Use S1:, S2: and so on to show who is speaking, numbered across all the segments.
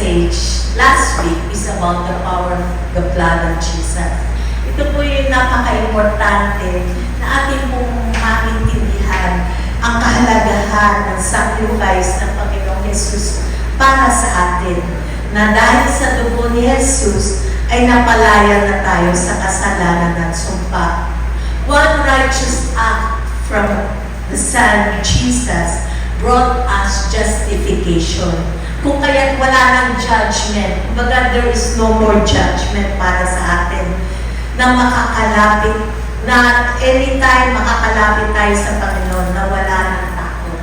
S1: message last week is about the power of the blood of Jesus. Ito po yung napaka-importante na ating pong maintindihan ang kahalagahan ng sacrifice ng Panginoong Jesus para sa atin. Na dahil sa dugo ni Jesus ay napalaya na tayo sa kasalanan at sumpa. One righteous act from the Son Jesus brought us justification. Kung kaya't wala ng judgment, kumbaga there is no more judgment para sa atin, na makakalapit, na anytime makakalapit tayo sa Panginoon na wala ng takot.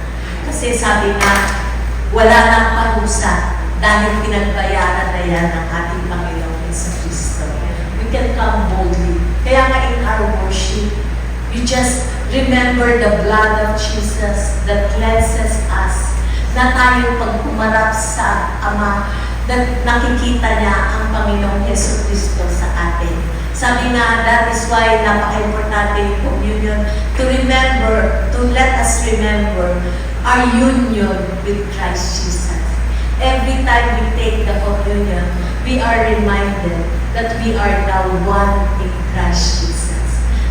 S1: Kasi sabi nga, wala ng parusa dahil pinagbayaran na yan ng ating Panginoon sa Kristo. We can come boldly. Kaya nga in our worship, you just remember the blood of Jesus that cleanses us, na tayo pag humarap sa Ama, na nakikita niya ang Panginoong Yesu Kristo sa atin. Sabi nga, that is why napaka-importante yung communion, to remember, to let us remember our union with Christ Jesus. Every time we take the communion, we are reminded that we are now one in Christ Jesus.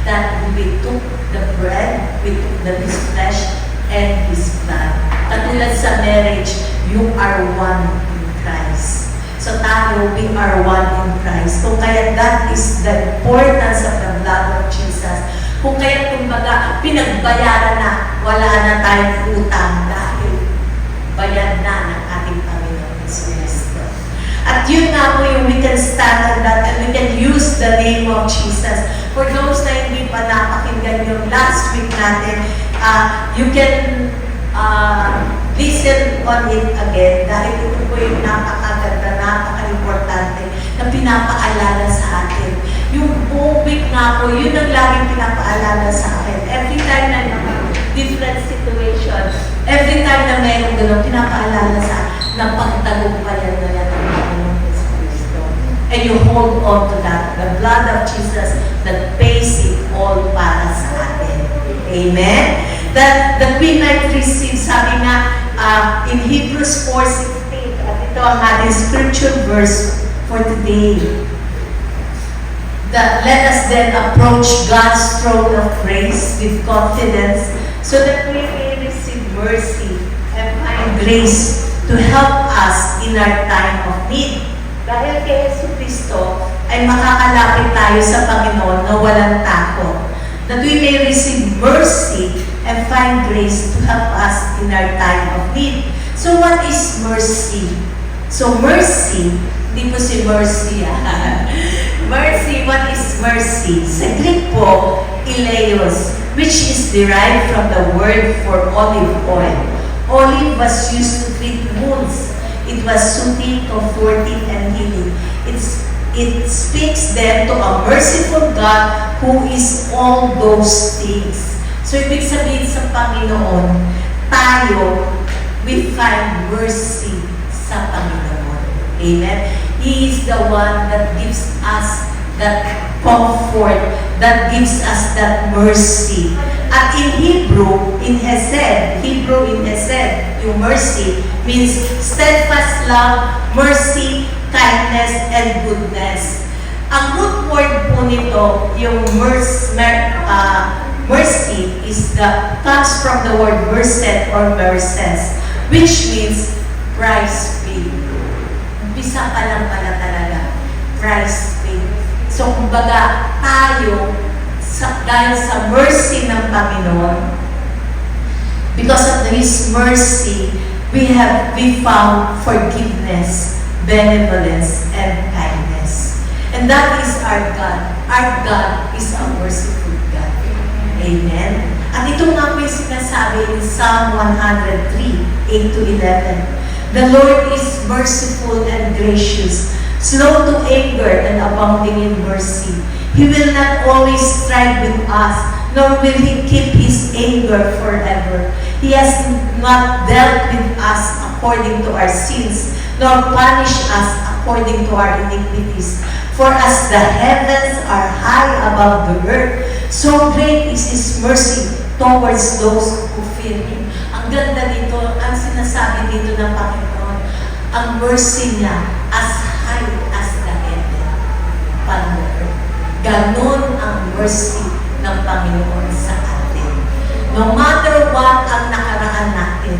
S1: That we took the bread, we took His flesh and His blood. Katulad sa marriage, you are one in Christ. So tayo, we are one in Christ. Kung kaya that is the importance of the blood of Jesus. Kung kaya kumbaga, pinagbayaran na, wala na tayong utang dahil bayad na ng ating Panginoon Jesus. At yun nga po yung we can stand on that and we can use the name of Jesus. For those na hindi pa napakinggan yung last week natin, you can listen on it again dahil ito po yung napakaganda, napaka-importante na pinapaalala sa atin. Yung buong week nga po, yun ang laging pinapaalala sa akin. Every time na different situations, every time na mayroong gano'n, pinapaalala sa akin na pagtagumpayan na yan ng Panginoon Yesu Cristo. And you hold on to that, the blood of Jesus that pays it all para sa atin. Amen? That we might receive, sabi nga, in Hebrews 4:16, at ito ang ating scripture verse for today. That let us then approach God's throne of grace with confidence so that we may receive mercy and find grace to help us in our time of need. Dahil kay Yesu Cristo ay makakalapit tayo sa Panginoon na walang takot. That we may receive mercy and find grace to help us in our time of need. So what is mercy? So mercy, hindi po si mercy. Mercy, what is mercy? Sa Greek po, eleos, which is derived from the word for olive oil. Olive was used to treat wounds. It was soothing, comforting, and healing. It speaks then to a merciful God who is all those things. So, ibig sabihin sa Panginoon, tayo, we find mercy sa Panginoon. Amen? He is the one that gives us that comfort, that gives us that mercy. At in Hebrew, in Hesed, yung mercy means steadfast love, mercy, kindness, and goodness. Ang root word po nito, yung mercy comes from the word merced or merces, which means price paid. Umpisa pa lang pala talaga, price paid. So, kumbaga, tayo, dahil sa mercy ng Panginoon, because of His mercy, we found forgiveness, benevolence, and kindness. And that is our God. Our God is a merciful God. Amen. At ito nga po yung sinasabi in Psalm 103, 8-11. The Lord is merciful and gracious, slow to anger and abounding in mercy. He will not always strive with us, nor will He keep His anger forever. He has not dealt with us according to our sins, nor punished us according to our iniquities. For as the heavens are high above the earth, so great is His mercy towards those who fear Him. Ang ganda dito, ang sinasabi dito ng Panginoon, ang mercy niya as high as the heaven. Panginoon. Ganon ang mercy ng Panginoon sa atin. No matter what ang nakaraan natin,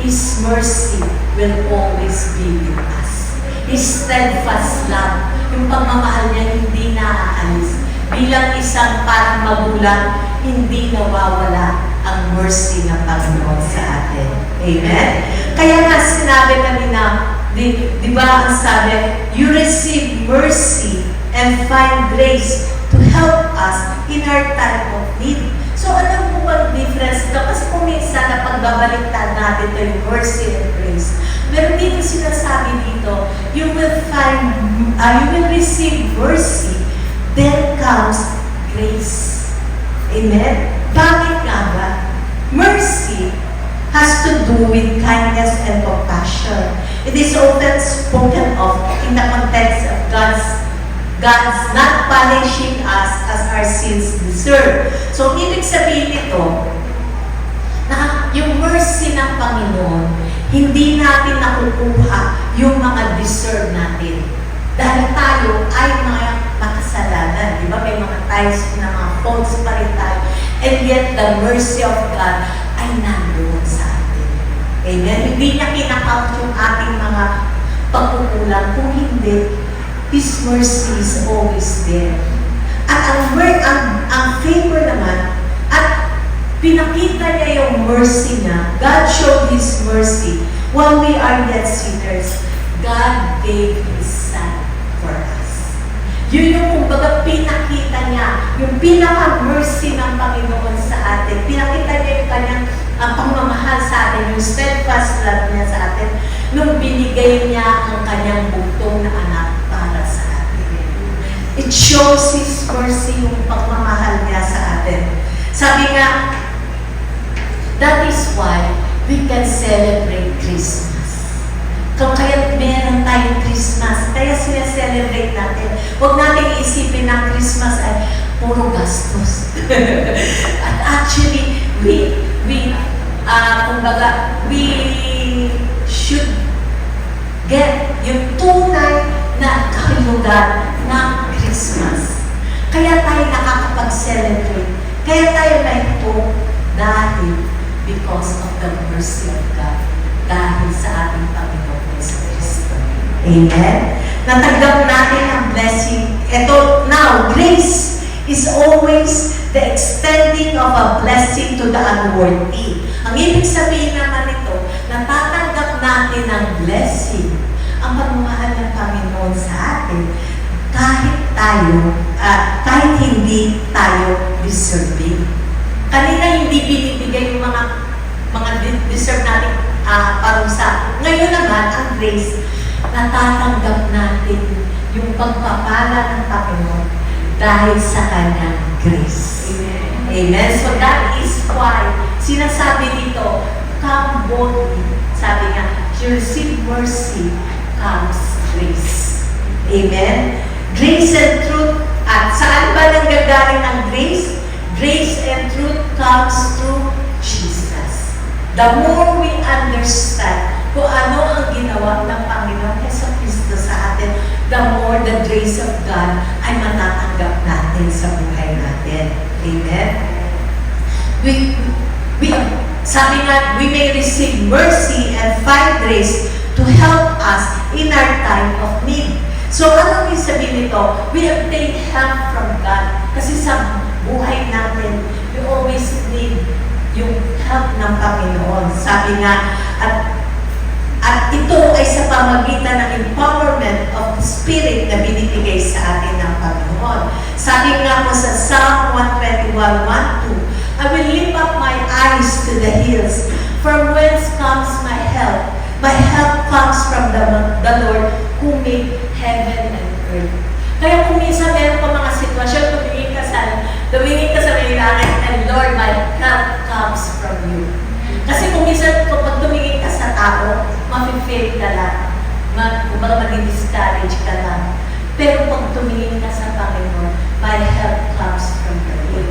S1: His mercy will always be with us. His steadfast love, yung pagmamahal niya hindi naaalis. Bilang isang parang magulang, hindi nawawala ang mercy ng Panginoon sa atin. Amen? Kaya nga sinabi kanina, di ba ang sabi, you receive mercy and find grace to help us in our time of need. So, alam mo ba ang difference? Kasi kung minsan na pagbabaliktad natin ito yung mercy and grace, meron dito sinasabi dito, you will receive mercy, then comes grace. Amen? Bakit nga ba? Mercy has to do with kindness and compassion. It is often spoken of in the context of God's not punishing us as our sins deserve. So, ibig sabihin nito, na yung mercy ng Panginoon, hindi natin nakukuha yung mga deserve natin. Dahil tayo ay mga makasalanan. Di ba? May mga times na mga faults pa rin tayo. And yet, the mercy of God ay nandoon sa atin. Amen? Hindi niya kinakount yung ating mga pagkukulang. Kung hindi, His mercy is always there. At ang favor naman, at pinakita niya yung mercy niya. God showed His mercy while we are yet sinners. God gave His Son for us. Yun yung kumbaga pinakita niya, yung pinaka-mercy ng Panginoon sa atin. Pinakita niya yung kanyang pagmamahal sa atin, yung steadfast love niya sa atin, nung binigay niya ang kanyang bugtong na anak para sa atin. It shows His mercy, yung pagmamahal niya sa atin. Sabi nga, that is why we can celebrate Christmas. Kaya meron tayong Christmas, kaya siya-celebrate natin. Huwag natin isipin na Christmas ay puro gastos. At actually, we should get yung tunay na kahulugan ng Christmas. Kaya tayo nakakapag-celebrate. Kaya tayo may hope dahil because of the mercy of God. Dahil sa ating Panginoon Yesu Cristo. Amen? Natanggap natin ang blessing. Ito, now, grace is always the extending of a blessing to the unworthy. Ang ibig sabihin naman ito, natatanggap natin ang blessing, ang pagmamahal ng Panginoon sa atin, kahit hindi tayo deserving. Kanina hindi binibigay yung mga deserve natin parusa. Ngayon naman, ang grace, natatanggap natin yung pagpapala ng Panginoon dahil sa kanyang grace. Amen. Amen. So that is why sinasabi dito, come boldly. Sabi nga, you receive mercy, comes grace. Amen. Grace and truth. At saan ba nanggagaling ang grace? Grace and truth comes through Jesus. The more we understand kung ano ang ginawa ng Panginoon Yesu Cristo sa atin, the more the grace of God ay matatanggap natin sa buhay natin. Amen? Sabi nga, we may receive mercy and find grace to help us in our time of need. So, ano yung sabihin nito? We obtain help from God. Kasi sa buhay natin, we always need yung help ng Panginoon. Sabi nga, at ito ay sa pamagitan ng empowerment of the Spirit na binibigay sa atin ng Panginoon. Sabi nga po sa Psalm 121:1-2, I will lift up my eyes to the hills, from whence comes my help. My help comes from the Lord who made heaven and earth. Kaya kung minsan meron pa mga sitwasyon, tumingin ka sa may langit, and Lord, my help comes from you. Kasi kung minsan, pag tumingin ka sa tao, mafe-fail ka lang. Kumbaga mag-discourage ka lang. Pero pag tumingin ka sa Panginoon, my help comes from the Lord,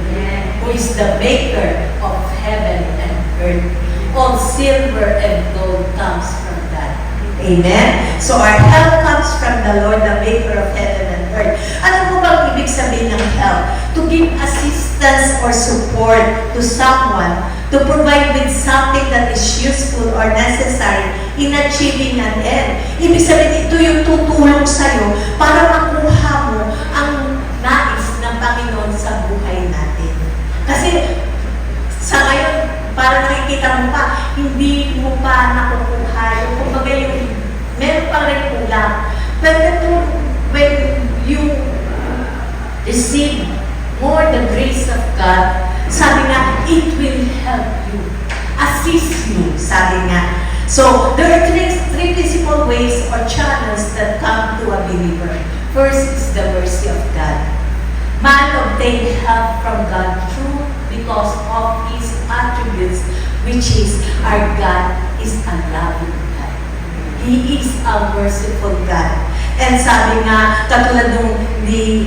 S1: who is the maker of heaven and earth. All silver and gold comes from God. Amen? So our help comes from the Lord, the maker of heaven and earth. Ano po bang ibig sabihin ng help? To give assistance or support to someone, to provide with something that is useful or necessary in achieving an end. Ibig sabihin, ito yung tutulong sa'yo para makuha mo ang nais ng Panginoon sa buhay natin. Kasi sa ngayon, para nakikita mo pa, hindi mo pa nakukuha. Yung kumbaga yung, meron pa rin kulang. But when you receive more the grace of God, sabi nga, it will help you, assist you, sabi nga. So, there are three principal ways or channels that come to a believer. First is the mercy of God. Man obtained help from God through because of His attributes, which is our God is a loving God. He is a merciful God. And sabi nga, katulad nung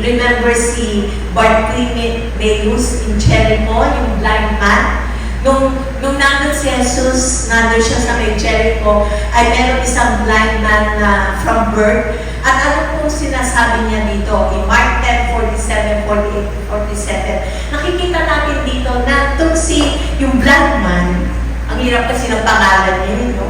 S1: remember si Bartimaeus in Jericho, yung blind man, nung nandun si Jesus, nandun siya sa may Jericho, ay meron isang blind man na from birth. At ano pong sinasabi niya dito? In Mark 10:47, 48, 47, nakikita natin dito na itong yung blind man, ang hirap kasi ng pangalan niya, no?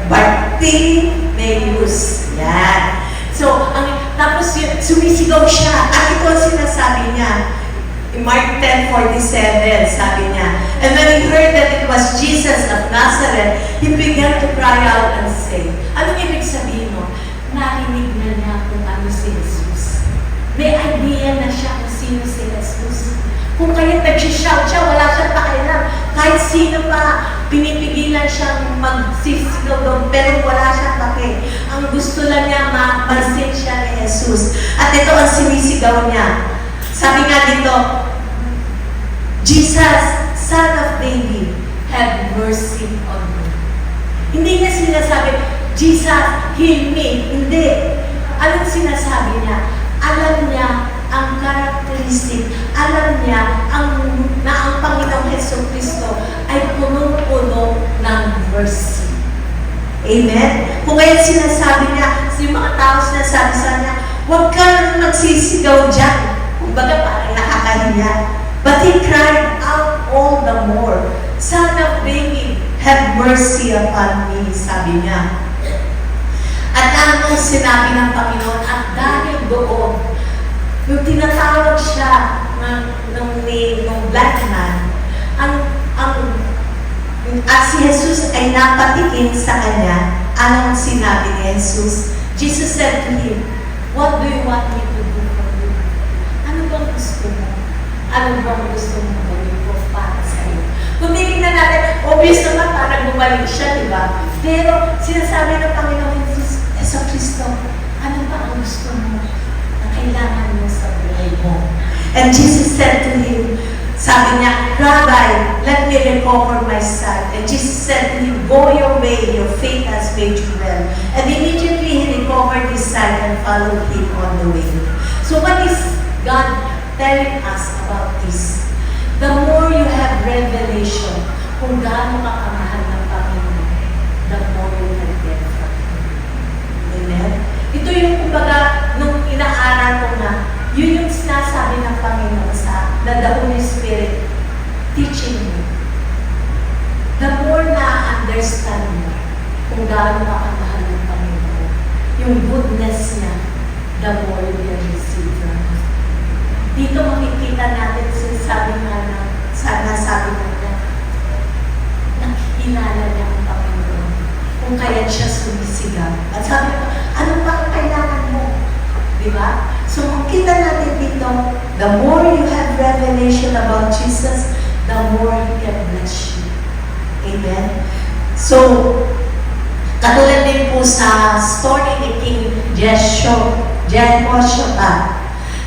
S1: Bartimaeus. Yan. So, tapos sumisigaw siya. At ito ang sinasabi niya. In Mark 10:47, sabi niya, and when he heard that it was Jesus of Nazareth, he began to cry out and say, anong ibig sabihin mo? Narinig na niya kung ano si Jesus. May idea na siya kung sino si Jesus. Kung kaya nag-shout siya, wala siyang pakialam. Kahit sino pa, pinipigilan siyang magsisigaw doon, pero wala siyang pake. Ang gusto lang niya, mapansin siya ni Jesus. At ito ang sinisigaw niya. Sabi nga dito, Jesus, Son of David, have mercy on me. Hindi niya sinasabi, Jesus, heal me. Hindi. Anong sinasabi niya? Alam niya ang characteristic, alam niya na ang Panginoong Jesucristo ay punong-puno ng mercy. Amen? Kung kaya sinasabi niya, yung mga tao sinasabi sa niya, huwag ka nang magsisigaw dyan. Kumbaga parang nakakahiya. But he cried out all the more, Son of David, have mercy upon me, sabi niya. At ano sinabi ng Panginoon, at dahil doon, yung tinatawag siya ng black man, at si Jesus ay napatikin sa kanya, anong sinabi ni Jesus? Jesus said to him, what do you want me to do for you? Ano bang gusto mo? Ano bang gusto mo gawin ko para sa iyo? Kung titignan natin, obvious naman parang bumalik siya, di ba? Pero sinasabi ng Panginoon Jesucristo, ano ba ang gusto mo na kailangan mo sa buhay mo? And Jesus said to him, sabi niya, Rabbi, let me recover my sight. And Jesus said to him, go your way, your faith has made you well. And immediately he recovered his sight and followed him on the way. So what is God telling us about this? The more you have revelation kung gaano ka kamahal ng Panginoon, the more you will get from Him. Amen? Ito yung kumbaga, nung inaaral ko na, yun yung sinasabi ng Panginoon na the Holy Spirit teaching you. The more na-understand mo kung gaano ka kamahal ng Panginoon, yung goodness niya, the more you will receive from Him. Dito makikita natin sinasabi nga na, sabi nga na, nakikilala niya ang Panginoon kung kaya siya sumisigaw. At sabi ko, ano pa ang kailangan mo? Diba? So, makita natin dito, the more you have revelation about Jesus, the more He can bless you. Amen? So, katulad din po sa story ni King Jehoshaphat.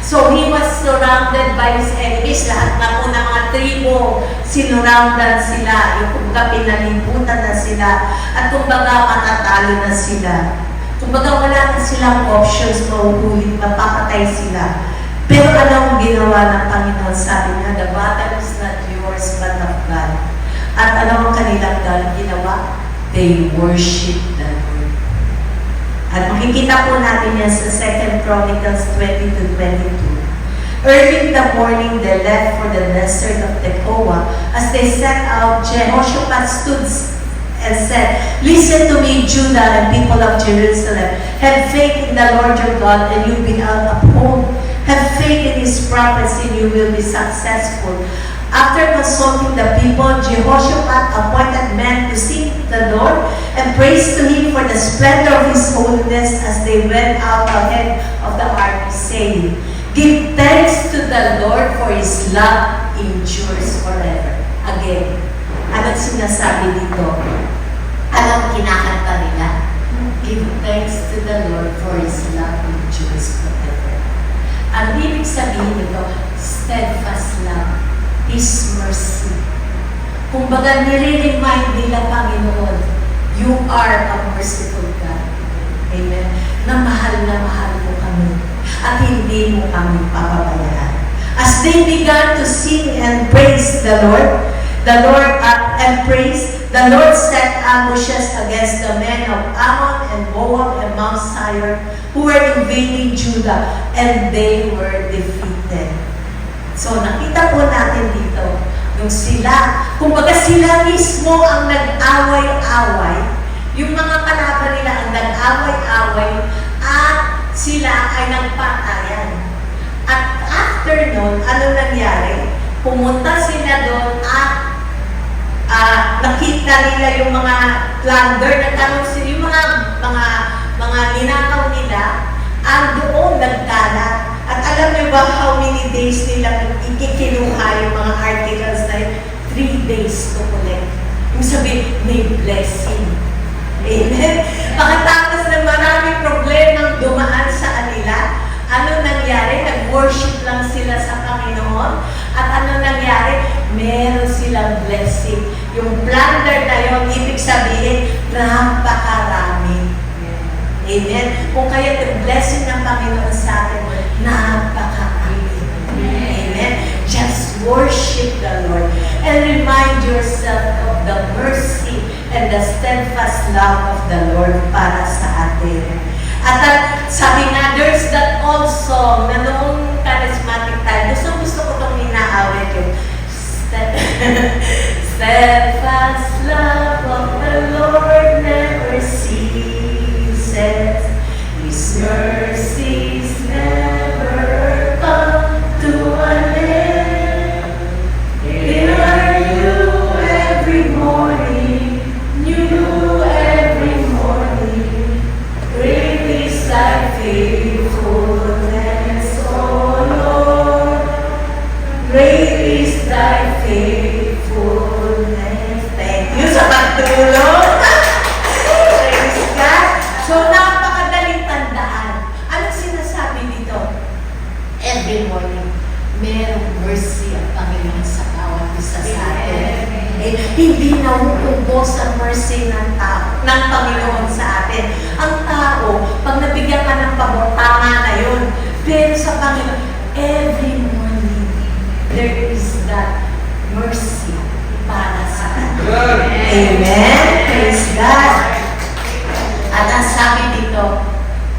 S1: So, he was surrounded by his enemies. Lahat na po ng mga tribo, sinurroundan sila. Yung kumbaga pinalibutan na sila. At kumbaga matatalo na sila. Kumbaga wala na silang options, mahuhuli, mapapatay sila. Pero anong ginawa ng Panginoon? Sabi niya, the battle is not yours but of God. At anong kanilang ginawa? They worship the Lord. At makikita po natin yan sa 2 Chronicles 20-22. Early in the morning, they left for the desert of Tekoa. As they set out, Jehoshaphat stood and said, "Listen to me, Judah and people of Jerusalem. Have faith in the Lord your God, and you'll be upheld. Have faith in His prophets, and you will be successful." After consulting the people, Jehoshaphat appointed men to sing the Lord and praise to Him for the splendor of His holiness as they went out ahead of the army, saying, "Give thanks to the Lord, for His love endures forever." Again, anong sinasabi dito? Anong kinakanta nila? Give thanks to the Lord, for His love endures forever. Ang ibig sabihin nito, steadfast love, His mercy. Kumbaga, nire-remind nila, Panginoon, you are a merciful God. Amen. Na mahal mo kami. At hindi mo kami papabayaan. As they began to sing and praise the Lord set ambushes against the men of Ammon and Moab and Mount Seir who were invading Judah, and they were defeated. So nakita po natin dito, yung kumbaga sila mismo ang nag-away-away, yung mga kalaban nila ang nag-away-away, at sila ay nagpatayan. At after nun, ano nangyari? Pumunta sila doon at nakita nila yung mga plunder, nagtanong sila yung mga ninakaw nila, at doon nagkalat. At alam niyo ba how many days nila ikikinuha yung mga articles na yun? 3 days to collect. Yung sabi, may blessing. Amen? Pagkatapos ng maraming problemang dumaan sa kanila, ano nangyari? Nag-worship lang sila sa Panginoon. At ano nangyari? Meron silang blessing. Yung plunder na yun, ibig sabihin, napakarami. Amen? Kung kaya the blessing ng Panginoon sa atin, napakarami. Amen? Just worship the Lord and remind yourself of the mercy and the steadfast love of the Lord para sa atin. At sabi nga, there's that old song na noong charismatic time, gusto ko itong inaawit yung steadfast love of the Lord never ceases, His mercies never come to an end. They are new every morning, new every morning. Great is Thy faithfulness, O Lord. Great is Thy faithfulness. Thank you sa pagtulong. Praise God. So, napakadaling tandaan. Anong sinasabi dito? Every morning, merong mercy ang Panginoon sa bawat isa sa atin. Hindi nauubos ang mercy ng Panginoon sa atin. Ang tao, pag nabigyan ka ng pabor, tama na yun. Pero sa Panginoon, every morning, there is that mercy para sa atin. Amen? Praise God. At ang sabi dito,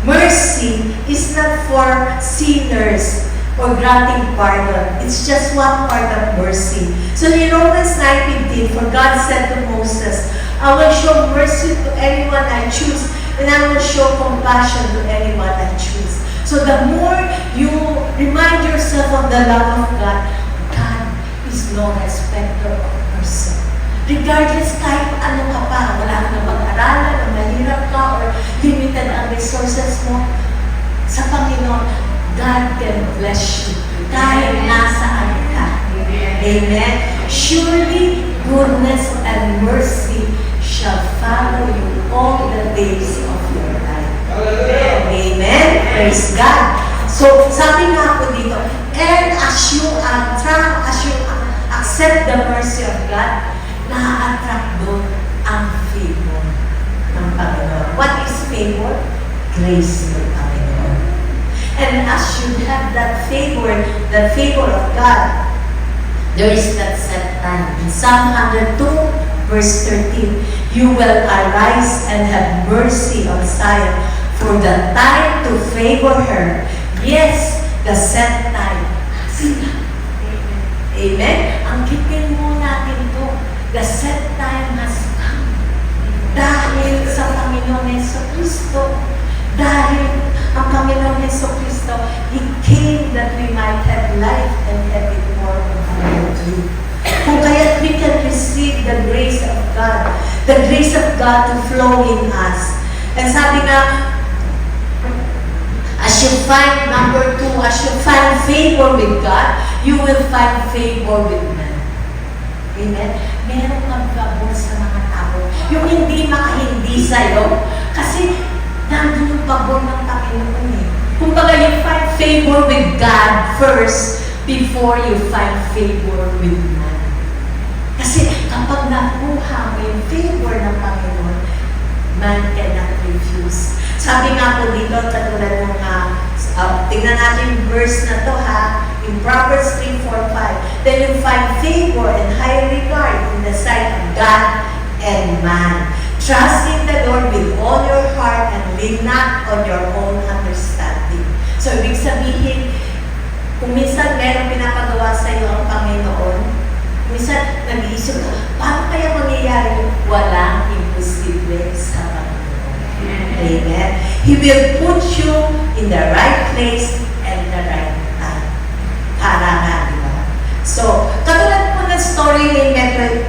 S1: mercy is not for sinners or granting pardon. It's just one part of mercy. So in Romans 9:15, for God said to Moses, I will show mercy to anyone I choose, and I will show compassion to anyone I choose. So the more you remind yourself of the love of God, God is no respecter of person. Regardless kahit ano ka pa, wala ka na mag-aralan, o mahirap ka, or limited ang resources mo, sa Panginoon, God can bless you kahit nasaan ka. Amen? Surely, goodness and mercy shall follow you all the days of your life. Amen? Praise God. So, sabi nga po dito, and as you accept the mercy of God, na-attract doon ang favor ng Panginoon. What is favor? Grace ng Panginoon. And as you have that favor of God, there is that set time. In Psalm 102, verse 13, you will arise and have mercy on Zion for the time to favor her. Yes, the set time. Amen? Ang kitin mo natin to. The set time has come. Dahil sa Panginoon Jesucristo. Dahil ang Panginoon Jesucristo, He came that we might have life and have it more abundantly. Kung kaya't we can receive the grace of God. The grace of God to flow in us. And sabi nga, as you find, number 2, as you find favor with God, you will find favor with men. Amen? Meron kang favor sa mga tao. Yung hindi makahindi sa'yo, kasi nandun yung favor ng Panginoon eh. Kumbaga, you find favor with God first before you find favor with man. Kasi kapag nakuha mo yung favor ng Panginoon, man cannot refuse. Sabi nga po dito, katulad ng tignan natin yung verse na to ha, in Proverbs 3:4-5, then you find favor and high regard in the sight of God and man. Trust in the Lord with all your heart and lean not on your own understanding. So, ibig sabihin, kung minsan meron pinapagawa sa iyo ang Panginoon, minsan nag-iisip ka, paano kaya mangyayari yung walang imposible sa Panginoon? Amen. He will put you in the right place and the right time. Para nga, di ba? So, katulad po ng story ni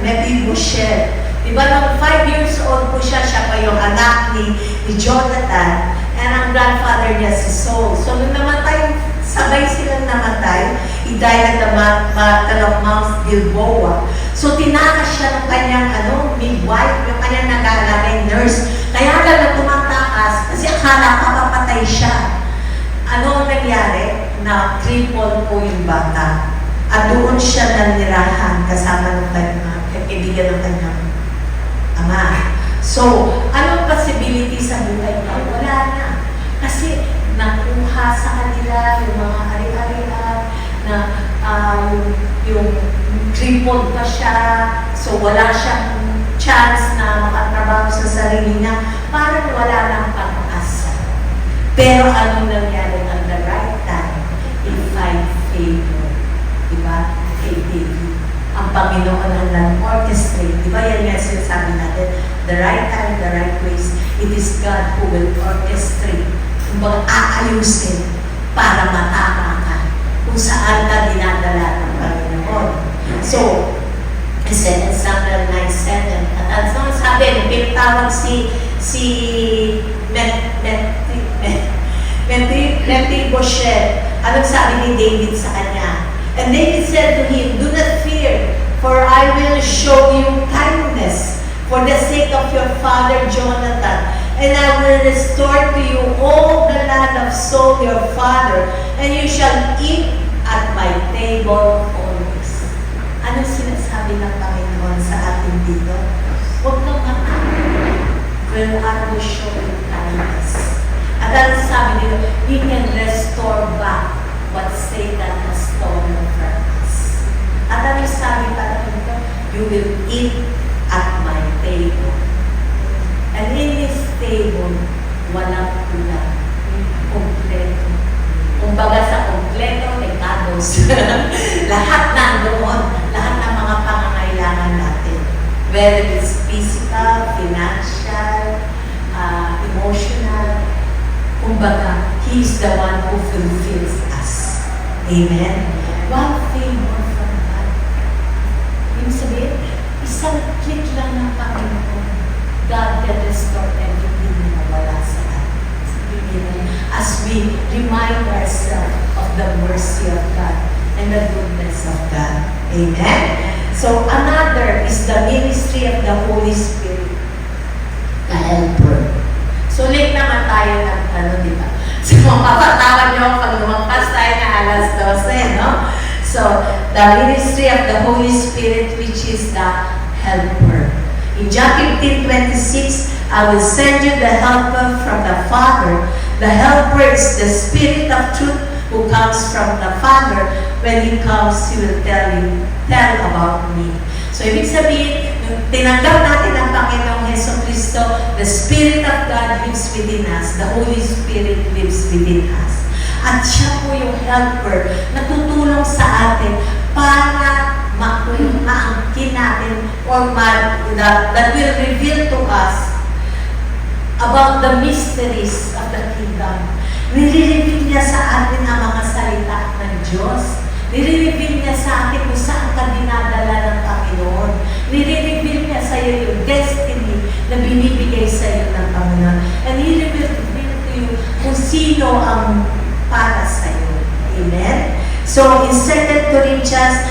S1: Mephibosheth. Di ba, nung 5 years old po siya pa yung anak ni Jonathan, and ang grandfather niya si Saul. So, nung namatay, sabay silang namatay. He died at the battle of Mount Gilboa. So, tinakas siya ng kanyang midwife, yung kanyang nag-aalagay nurse. Kaya lang tumatakas, kasi akala kapapatay siya. Ano ang nangyari? Na cripple po yung bata. At doon siya nanirahan kasama ng kanyang kaibigan ng kanyang ama. So, anong possibility sa buhay niya? Wala na. Kasi nakuha sa kanila yung mga ari-arian na yung crippled pa siya. So, wala siyang chance na makatrabaho sa sarili niya. Parang wala nang pag-asa. Pero ano nangyari at the right time? He find favor. Diba? Kay David. Ang Panginoon ang nag-orchestrate. Diba yan nga sinasabi natin? The right time, the right place. It is God who will orchestrate. Kung baga aayusin para matama ka kung saan ka dinadala ng Panginoon. So, kasi in Samuel 9:7, at ang sabi, pinatawag si Mephibosheth. Anong sabi ni David sa kanya? And David said to him, "Do not fear, for I will show you kindness for the sake of your father Jonathan, and I will restore to you all the land of Saul your father, and you shall eat at my table always." Anong sinasabi ng Panginoon sa atin dito? Huwag kang matakot. Well, I will show you kindness. At ang sabi dito, He can restore back what Satan has stolen from us. At ang sabi pa dito, you will eat at my table. And in His table, walang kulang. Kompleto. Kumbaga sa kompleto, may kados. Lahat nandoon. Lahat ng mga pangangailangan natin. Whether it's physical, financial, emotional. Kumbaga, He is the one who fulfills us. Amen? One favor from God. Ibig sabihin, isang click lang ng Panginoon. God can restore everything na nawala sa atin. As we remind ourselves of the mercy of God and the goodness of God. Amen? So, another is the ministry of the Holy Spirit. The helper. So, late naman tayo ng di ba? So, mapapatawan niyo pag lumampas tayo na alas 12, no? So, the ministry of the Holy Spirit, which is the helper. In John 15:26, I will send you the helper from the Father. The helper is the Spirit of truth who comes from the Father. When He comes, He will tell about me. So, ibig sabihin, tinanggap natin ang Panginoong Heso Kristo, the Spirit of God lives within us. The Holy Spirit lives within us. At siya po yung helper na tutulong sa atin para maangkin natin or that will reveal to us about the mysteries of the kingdom. Nire-reveal niya sa atin ang mga salita ng Diyos. Nire-reveal niya sa atin kung saan ka dinadala ng Panginoon. Nire-reveal niya sa iyo yung destiny na binibigay sa iyo ng Panginoon. And nire-reveal to you kung sino ang para sa iyo. Amen? So, in 2 Corinthians,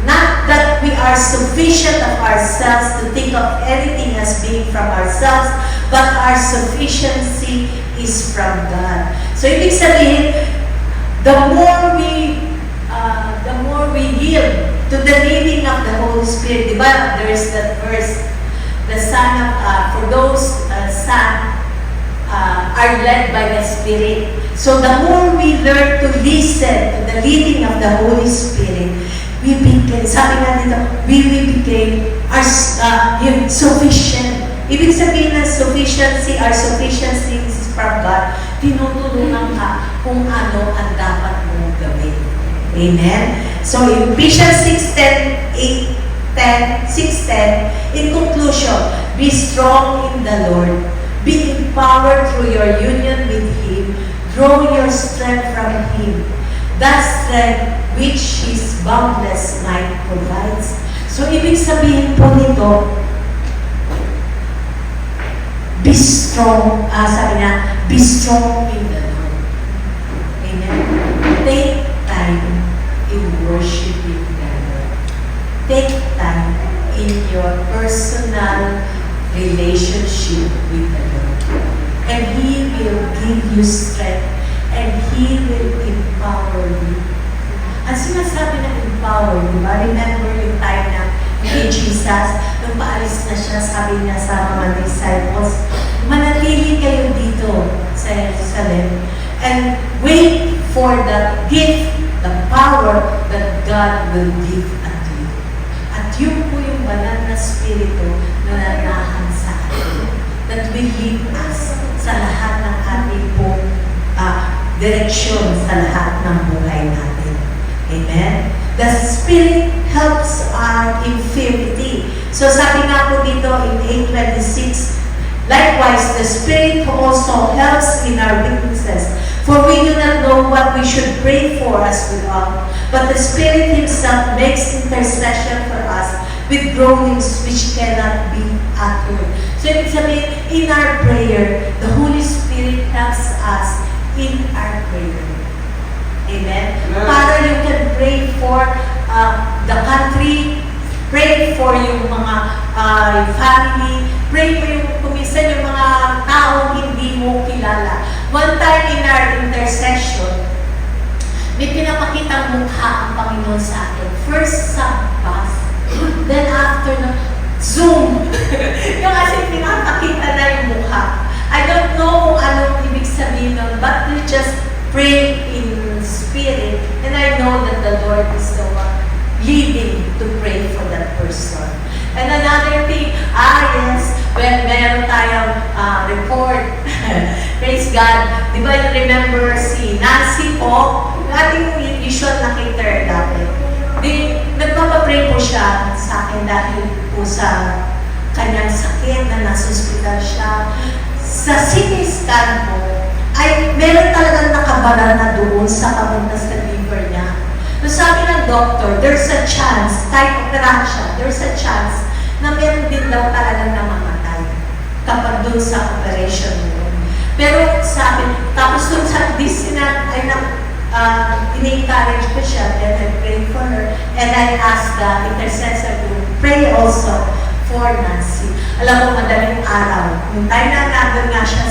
S1: not that we are sufficient of ourselves to think of anything as being from ourselves, but our sufficiency is from God. So, ibig sabihin, the more we yield to the leading of the Holy Spirit, diba? There is that verse, the Son of, for those Son are led by the Spirit. So the more we learn to listen to the leading of the Holy Spirit, we became, sabi nga dito, we became sufficient. Ibig sabihin ng sufficiency, our sufficiency is from God. Tinutulungan ka kung ano ang dapat mong gawin. Amen? So, in Ephesians 6:10, in conclusion, be strong in the Lord. Be empowered through your union with Him. Draw your strength from Him. That strength which His boundless might provides. So, ibig sabihin po nito, be strong, sabi niya, be strong in the Lord. Amen? Take time in worshiping the Lord. Take time in your personal relationship with the Lord. And He will give you strength and He will empower you. Ang sinasabi ng empower, di ba? Remember yung time na kay Jesus, nung paalis na siya, sabi niya sa mga disciples, manatili kayo dito sa Jerusalem and wait for the gift, the power that God will give unto you. At yun po yung banal na spirito na nanahan sa atin, that will lead us sa lahat ng ating pong direksyon sa lahat ng buhay natin. Amen? The Spirit helps our infirmity. So sabi nga po dito in 8:26, likewise, the Spirit also helps in our weaknesses. For we do not know what we should pray for as we ought, but the Spirit Himself makes intercession for us with groanings which cannot be uttered. So ibig sabihin, in our prayer, the Holy Spirit helps us in our prayer. Amen? Para you can pray for the country, pray for yung mga family, pray for yung kumisan yung mga taong hindi mo kilala. One time in our intercession, may pinapakitang mukha ang Panginoon sa atin. First sa bus, then after na Zoom. Yung kasi pinapakita na yung mukha. I don't know kung anong ibig sabihin nun, but we just pray in spirit, and I know that the Lord is the one leading to pray for that person. And another thing, yes, when meron tayong report, praise God, di ba you remember si Nancy po, ating usual na cater dati, nagpapapray po siya sa akin dahil po sa kanyang sakit na nasa hospital siya. Sa CT scan po, ay meron talagang nakabara na doon sa papunta sa liver niya. So sabi ng doctor, there's a chance, kahit operahan siya, there's a chance na meron din daw talagang namamatay kapag doon sa operation mo. Pero sabi, tapos doon sa disina, ay in-encourage ko siya, and I prayed for her, and I asked the intercessor to pray also for Nancy. Alam mo, madaling araw, yung time na nandun nga siya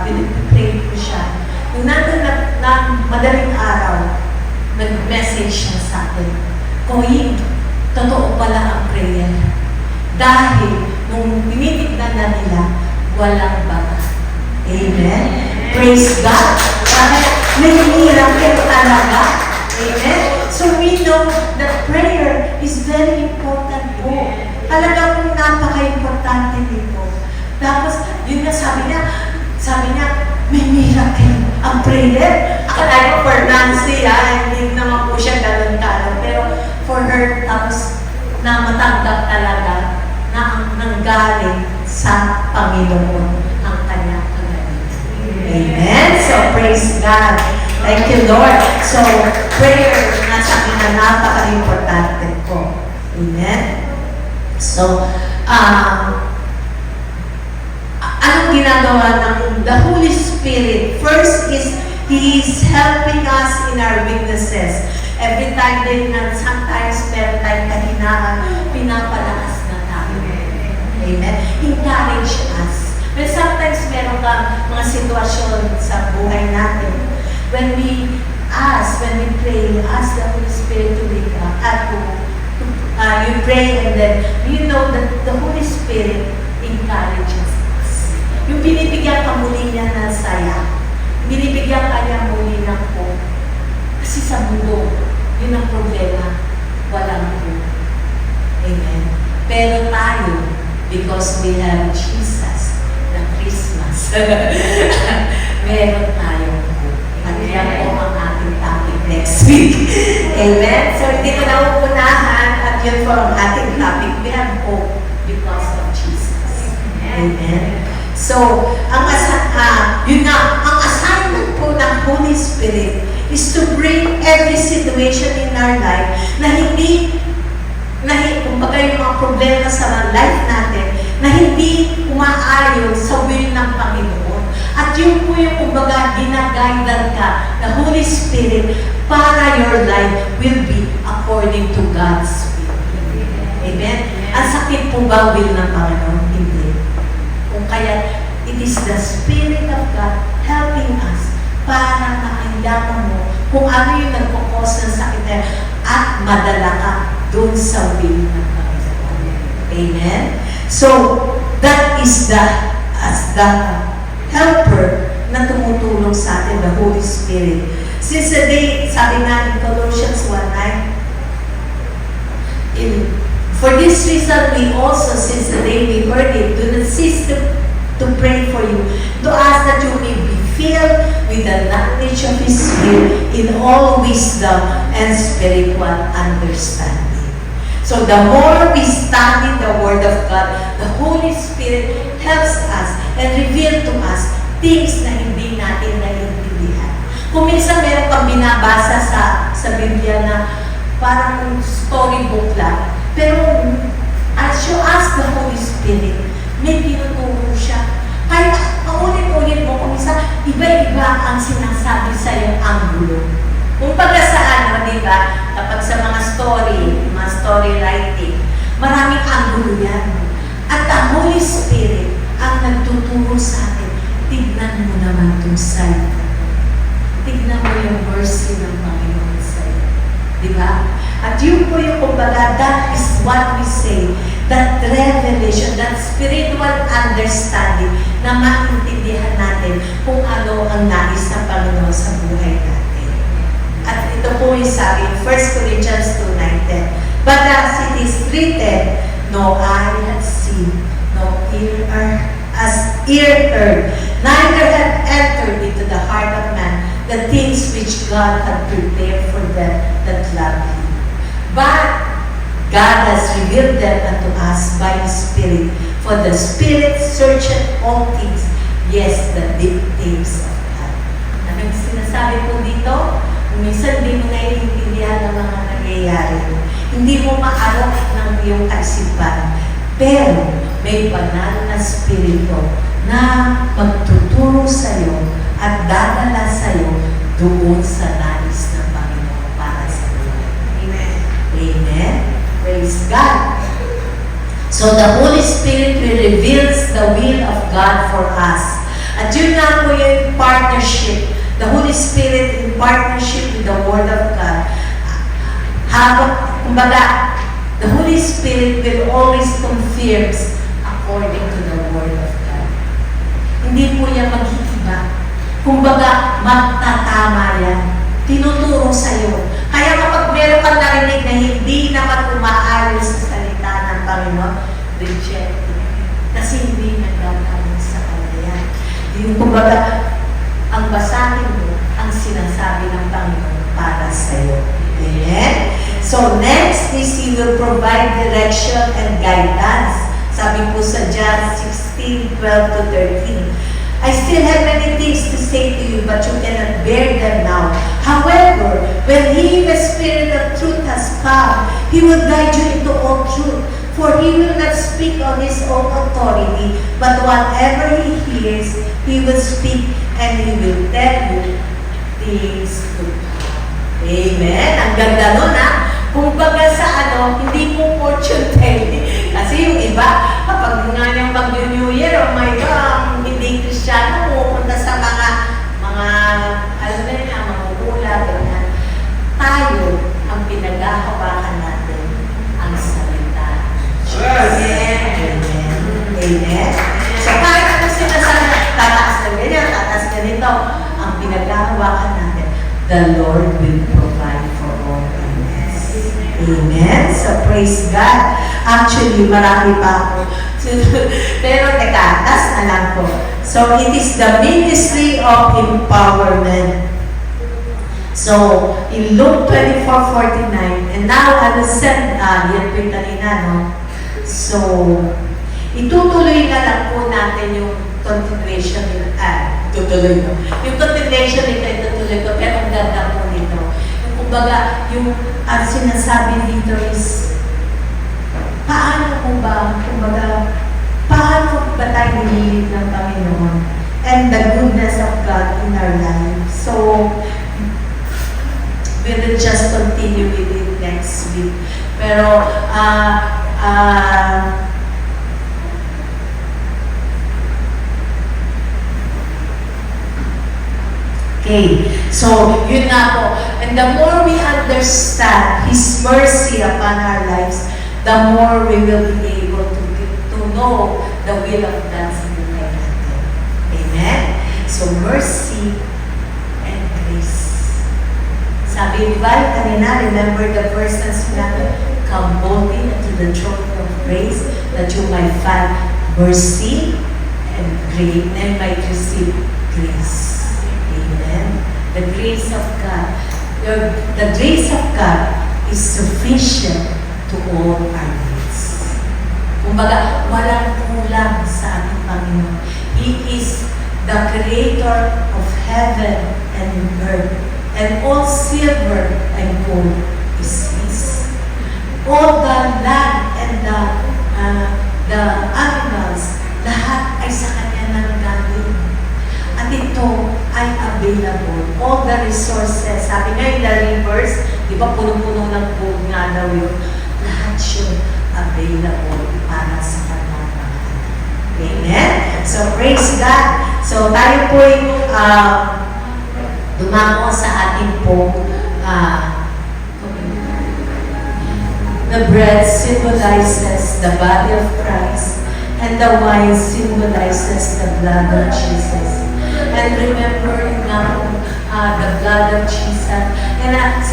S1: pinipray ko siya. Yung nandun na madaling araw, nag-message siya sa akin, Koying, totoo pala ang prayer. Dahil, nung tinitignan na nila, walang baka. Amen? Praise God! Dahil may miracle talaga. Amen? So we know that prayer is very important. Talagang napaka-importante nito. Tapos, yun nga sabi niya, may miracle ang prayer. Akala ko for Nancy, hindi naman po siya ganun-kalang. Pero for her, tapos na matanggap talaga na ang nanggaling sa Panginoon ang kanyang kagamitan. Amen? So, praise God. Thank you, Lord. So, prayer na sabi na napaka-importante ko. Amen? So, anong ginagawa ng the Holy Spirit? First is, He is helping us in our weaknesses. Every time din na sometimes meron tayong kahinaan, pinapalakas na tayo. Amen? Encourage us. But sometimes meron ka mga sitwasyon sa buhay natin. When we pray, ask the Holy Spirit to wake up, you pray and then you know that the Holy Spirit encourages us. Yung binibigyan ka muli niya ng saya, binibigyan ka niya muli ng hope. Kasi sa mundo, yun ang problema, walang hope. Amen. Pero tayo, because we have Jesus, na Christmas, meron tayong hope. At yan po ang ating topic next week. Amen. So, hindi ko na upunahan at yun po ang ating topic. We have hope because of Jesus. Amen. So, ang assignment po ng Holy Spirit is to bring every situation in our life na kumbaga yung mga problema sa life natin, na hindi umaayon sa will ng Panginoon. At yun po yung kumbaga ginaguidan ka na Holy Spirit para your life will be according to God's will. Amen? Ang sakit po ba will ng Panginoon? Hindi. Kung kaya, it is the Spirit of God helping us para makayaman mo kung ano yung nagkukos ng sakit na at madala ka doon sa will ng Panginoon. Amen? So, that is the helper na tumutulong sa atin, the Holy Spirit. Since the day, sabi nga in Colossians 1:9, for this reason, we also, since the day we heard it, do not cease to pray for you, to ask that you may be filled with the knowledge of His will in all wisdom and spiritual understanding. So the more we study the Word of God, the Holy Spirit helps us and reveal to us things na hindi natin naiintindihan. Kung minsan meron kang binabasa sa Biblia na parang storybook lang, pero as you ask the Holy Spirit, may tinuturo siya. Kahit paulit-ulit mo, kung minsan iba-iba ang sinasabi sa iyong anggulo. Kung pagka sa di ba, kapag sa mga story writing, maraming anggulo yan. At ang Holy Spirit ang nagtuturo sa atin, tignan mo naman itong side. Tignan mo yung mercy ng Panginoon sa iyo. Di ba? At yun po yung kumbaga, that is what we say, that revelation, that spiritual understanding na maintindihan natin kung ano ang nais ng Panginoon sa buhay natin. At ito po yung sabi, 1 Corinthians 2:9-10. But as it is written, no eye has seen, no ear heard, neither have entered into the heart of man the things which God had prepared for them that love Him. But God has revealed them unto us by His Spirit. For the Spirit searcheth all things, yes, the deep things of God. Anong sinasabi po dito? Minsan hindi mo naiintindihan ng mga nangyayari. Hindi mo maarap ng iyong kaisipan. Pero may banal na Espiritu na magtuturo sa iyo at dadala sa iyo doon sa nais ng Panginoon para sa buhay. Amen. Amen. Praise God. So the Holy Spirit will reveals the will of God for us. At yun nga po yung partnership. The Holy Spirit in partnership with the Word of God. Kumbaga, the Holy Spirit will always confirm according to the Word of God. Hindi po yan maghihiba. Kumbaga, magtatama yan. Tinuturo sa iyo. Kaya kapag meron kang narinig na hindi naman umaayon sa salita ng Panginoon, rejected. Kasi hindi nagkakaroon sa Kanya yan. Yung kumbaga, ang basahin mo, ang sinasabi ng Panginoon para sa iyo. Amen? So next is He will provide direction and guidance. Sabi po sa John 16:12 to 13. I still have many things to say to you, but you cannot bear them now. However, when He, the Spirit of truth, has come, He will guide you into all truth. For He will not speak on His own authority, but whatever He hears, He will speak, and He will tell you things to come. Amen? Ang ganda nun, ha? Kung baga sa hindi mo fortune telling. Kasi yung iba, kapag nga niyang mag-New Year, oh my God, hindi Kristiyano, pupunta sa mga alam na yun, mga ula, ganyan. Tayo, ang pinaghahawakan natin, ang salita. Amen. Amen. So kahit ano sinasabi, tataas na ganyan, tataas ganito, ang pinaghahawakan natin, the Lord will provide for all our needs. Amen. So praise God. Actually, marami pa ako. Pero teka, tas na lang po. So it is the ministry of empowerment. So, in Luke 24:49, and now I will send, yan po yung kanina, no? So, itutuloy na lang po natin yung continuation nito. Tutuloy ko. Yung continuation nito, itutuloy ko, pero ang ganda po nito. Kumbaga, yung sinasabi dito is, paano ba tayo nililid ng Panginoon and the goodness of God in our lives. So, we will just continue with it next week. Pero, okay, so yun nga po. And the more we understand His mercy upon our lives, the more we will be able to know the will of God's buhay natin. Amen? So mercy and grace. Sabi, diba, kanina, remember the verse na sinabi, come boldly unto the throne of grace that you might find mercy and grace, and might receive grace. Amen. The grace of God. The grace of God is sufficient to all our needs. Kumbaga, walang kulang sa ating Panginoon. He is the creator of heaven and earth. And all silver and gold is His. All the land and the animals, lahat ay sa Kanya nang galing. At ito ay available. All the resources, sabi nga yung the rivers, di ba puno-puno ng gold nga daw yun, lahat yun available para sa kanyang mga. Amen? So, praise God. So, tayo po ay dumako sa ating po the bread symbolizes the body of Christ and the wine symbolizes the blood of Jesus. And remember the blood of Jesus. And that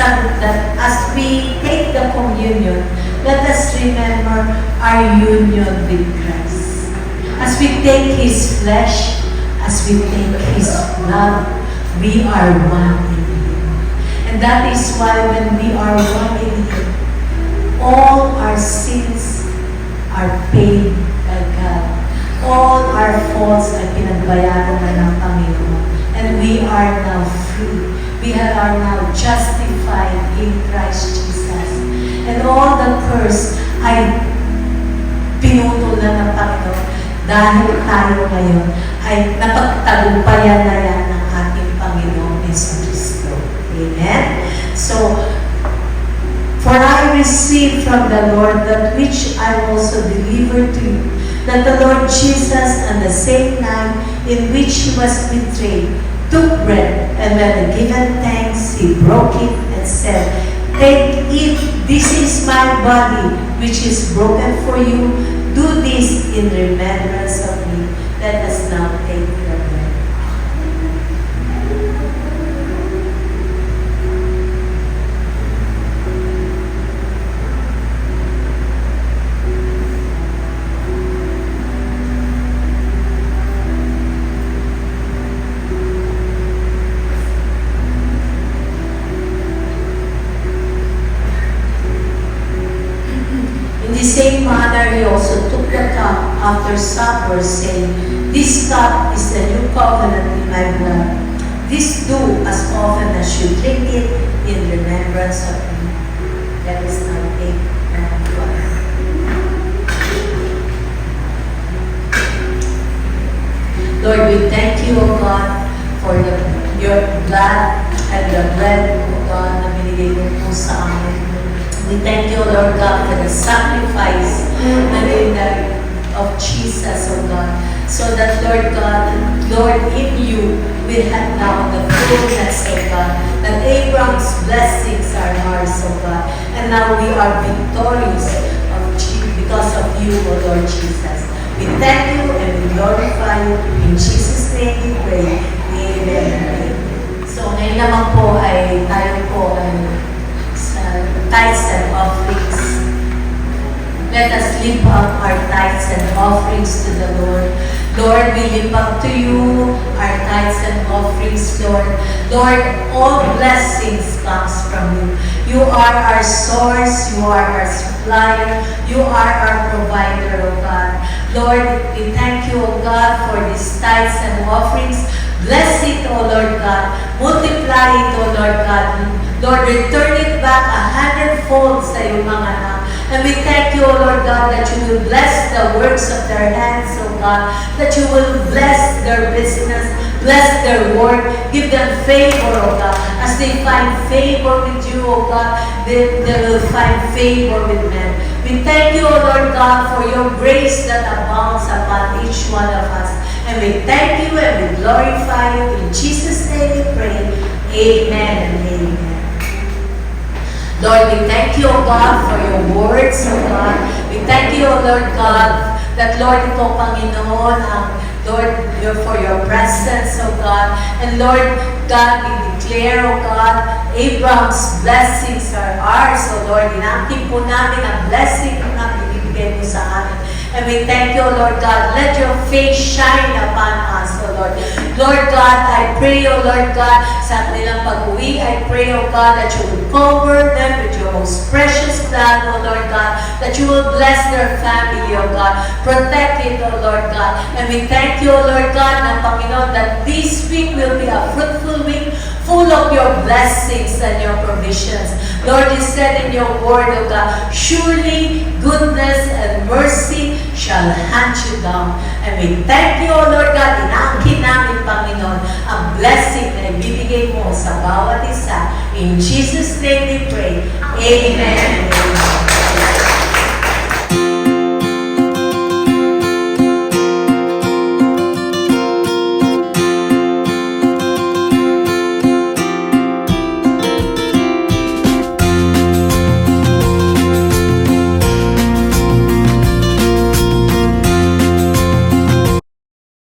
S1: as we take the communion, let us remember our union with Christ. As we take His flesh, as we take His blood, we are one in Him. And that is why when we are one in Him, all our sins are paid by God. All our faults ay pinagbayaran na ng Panginoon. And we are now free. We are now justified in Christ Jesus. And all the curse ay pinutol na ng Panginoon dahil tayo ngayon ay napagtagumpayan na yan ng ating Panginoon Jesus Cristo. Amen? So, for I received from the Lord that which I also delivered to you, that the Lord Jesus, on the same night in which He was betrayed, took bread, and when He given thanks, He broke it and said, take it, this is my body, which is broken for you. Do this in remembrance of me. Let us now take the bread. This do as often as you drink it in remembrance of me. Let us now take and water. Lord, we thank you, O God, for your blood and the bread, O God, na binigay mo po sa amin. We thank you, Lord God, for the sacrifice of Jesus, O God, so that, Lord God, Lord, in you, we have now the fullness, O God, that Abraham's blessings are ours, O God, and now we are victorious because of you, O Lord Jesus. We thank you and we glorify you. In Jesus' name we pray. Amen. So ngayon naman po ay tayo po ay sa tithes and offerings. Let us lift up our tithes and offerings to the Lord. Lord, we lift up to you our tithes and offerings, Lord. Lord, all blessings comes from you. You are our source. You are our supplier. You are our provider, O God. Lord, we thank you, O God, for these tithes and offerings. Bless it, O Lord God. Multiply it, O Lord God. Lord, return it back 100-fold sa iyong mga anak. And we thank you, O Lord God, that you will bless the works of their hands, O God, that you will bless their business, bless their work, give them favor, O God. As they find favor with you, O God, they will find favor with men. We thank you, O Lord God, for your grace that abounds upon each one of us. And we thank you and we glorify you. In Jesus' name we pray. Amen and amen. Lord, we thank you, O God, for your words, O God. We thank you, O Lord God, that, Lord, ito, Panginoon, Lord, for your presence, O God. And Lord God, we declare, O God, Abraham's blessings are ours, O Lord. Inakit po namin ang blessing na binibigay mo sa amin. And we thank you, O Lord God. Let your face shine upon us, O Lord. Lord God, I pray, O Lord God, sa kanilang pag-uwi, I pray, O God, that you will cover them with your most precious blood, O Lord God, that you will bless their family, O God. Protect it, O Lord God. And we thank you, O Lord God, na Panginoon, that this week will be a fruitful week, full of your blessings and your provisions. Lord, you said in your word, O God, surely goodness and mercy shall hunt you down. And we thank you, O Lord God, inaangkin namin, Panginoon, ang blessing na ibibigay mo sa bawat isa. In Jesus' name we pray. Amen.